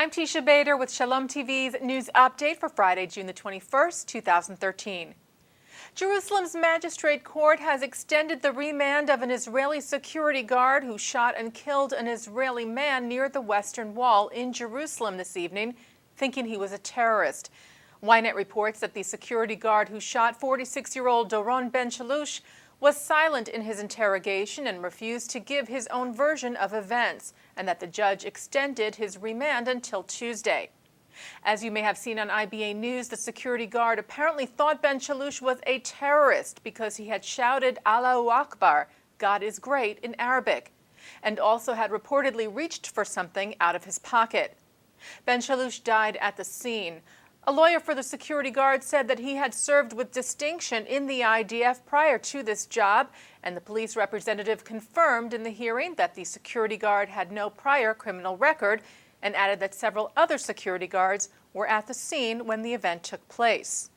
I'm Teisha Bader with Shalom TV's news update for Friday, June the 21st, 2013. Jerusalem's magistrate court has extended the remand of an Israeli security guard who shot and killed an Israeli man near the Western Wall in Jerusalem this evening, thinking he was a terrorist. Ynet reports that the security guard who shot 46-year-old Doron Ben Shalush was silent in his interrogation and refused to give his own version of events, and that the judge extended his remand until Tuesday. As you may have seen on IBA News, the security guard apparently thought Ben Shalush was a terrorist because he had shouted Allahu Akbar, God is great, in Arabic, and also had reportedly reached for something out of his pocket. Ben Shalush died at the scene. A lawyer for the security guard said that he had served with distinction in the IDF prior to this job, and the police representative confirmed in the hearing that the security guard had no prior criminal record, and added that several other security guards were at the scene when the event took place.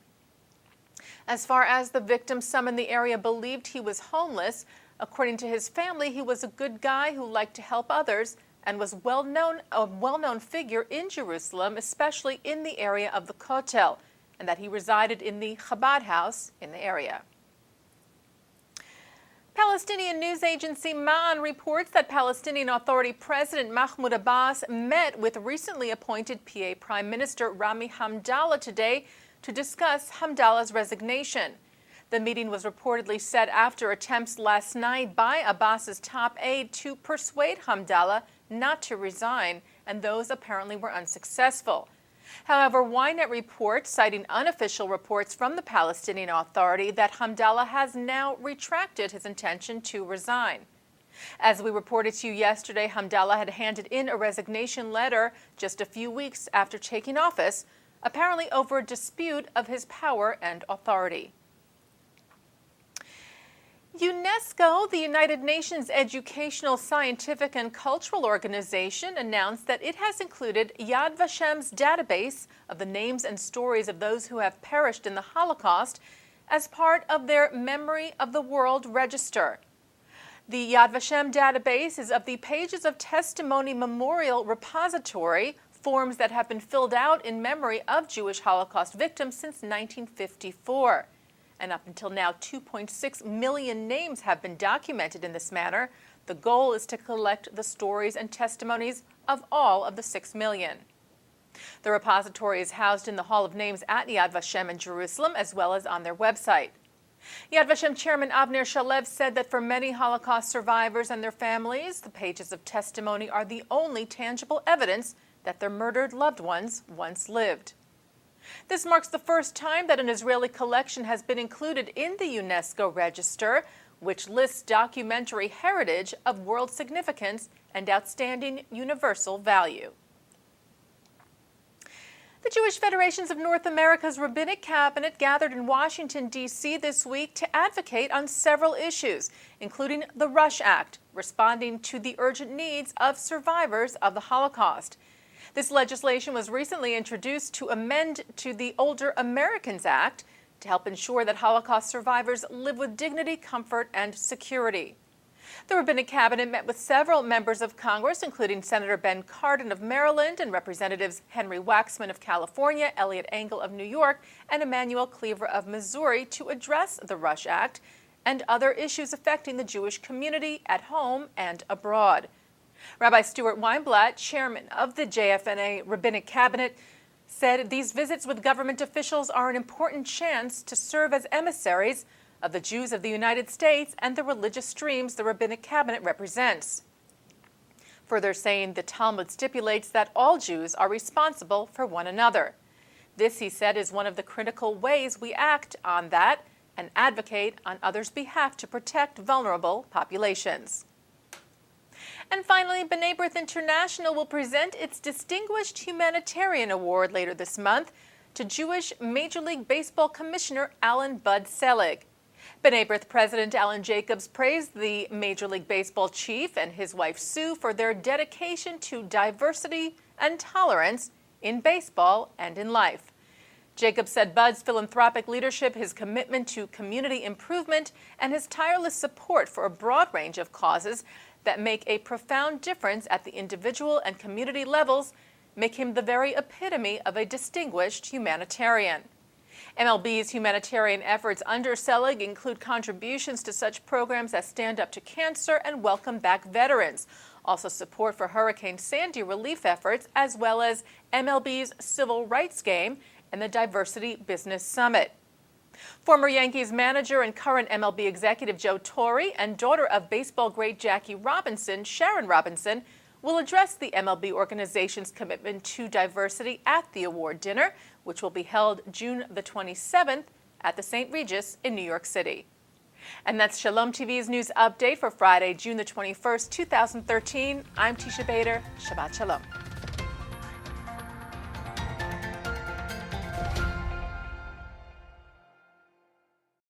As far as the victim, some in the area believed he was homeless. According to his family, he was a good guy who liked to help others and was a well-known figure in Jerusalem, especially in the area of the Kotel, and that he resided in the Chabad house in the area. Palestinian news agency Ma'an reports that Palestinian Authority President Mahmoud Abbas met with recently appointed PA Prime Minister Rami Hamdallah today to discuss Hamdallah's resignation. The meeting was reportedly set after attempts last night by Abbas's top aide to persuade Hamdallah not to resign, and those apparently were unsuccessful. However, Ynet reports, citing unofficial reports from the Palestinian Authority, that Hamdallah has now retracted his intention to resign. As we reported to you yesterday, Hamdallah had handed in a resignation letter just a few weeks after taking office, apparently over a dispute of his power and authority. UNESCO, the United Nations Educational, Scientific, and Cultural Organization, announced that it has included Yad Vashem's database of the names and stories of those who have perished in the Holocaust as part of their Memory of the World Register. The Yad Vashem database is of the Pages of Testimony Memorial Repository, forms that have been filled out in memory of Jewish Holocaust victims since 1954. And up until now, 2.6 million names have been documented in this manner. The goal is to collect the stories and testimonies of all of the 6 million. The repository is housed in the Hall of Names at Yad Vashem in Jerusalem, as well as on their website. Yad Vashem Chairman Avner Shalev said that for many Holocaust survivors and their families, the pages of testimony are the only tangible evidence that their murdered loved ones once lived. This marks the first time that an Israeli collection has been included in the UNESCO register, which lists documentary heritage of world significance and outstanding universal value. The Jewish Federations of North America's Rabbinic Cabinet gathered in Washington, D.C. this week to advocate on several issues, including the Rush Act, responding to the urgent needs of survivors of the Holocaust. This legislation was recently introduced to amend to the Older Americans Act to help ensure that Holocaust survivors live with dignity, comfort, and security. The Rabbinic Cabinet met with several members of Congress, including Senator Ben Cardin of Maryland and Representatives Henry Waxman of California, Elliot Engel of New York, and Emmanuel Cleaver of Missouri, to address the Rush Act and other issues affecting the Jewish community at home and abroad. Rabbi Stuart Weinblatt, chairman of the JFNA Rabbinic Cabinet, said these visits with government officials are an important chance to serve as emissaries of the Jews of the United States and the religious streams the Rabbinic Cabinet represents. Further saying the Talmud stipulates that all Jews are responsible for one another. This, he said, is one of the critical ways we act on that and advocate on others' behalf to protect vulnerable populations. And finally, B'nai B'rith International will present its Distinguished Humanitarian Award later this month to Jewish Major League Baseball Commissioner Alan Bud Selig. B'nai B'rith President Alan Jacobs praised the Major League Baseball chief and his wife Sue for their dedication to diversity and tolerance in baseball and in life. Jacobs said Bud's philanthropic leadership, his commitment to community improvement, and his tireless support for a broad range of causes that make a profound difference at the individual and community levels make him the very epitome of a distinguished humanitarian. MLB's humanitarian efforts under Selig include contributions to such programs as Stand Up to Cancer and Welcome Back Veterans, also support for Hurricane Sandy relief efforts, as well as MLB's Civil Rights Game and the Diversity Business Summit. Former Yankees manager and current MLB executive Joe Torre and daughter of baseball great Jackie Robinson, Sharon Robinson, will address the MLB organization's commitment to diversity at the award dinner, which will be held June the 27th at the St. Regis in New York City. And that's Shalom TV's news update for Friday, June the 21st, 2013. I'm Teisha Bader. Shabbat Shalom.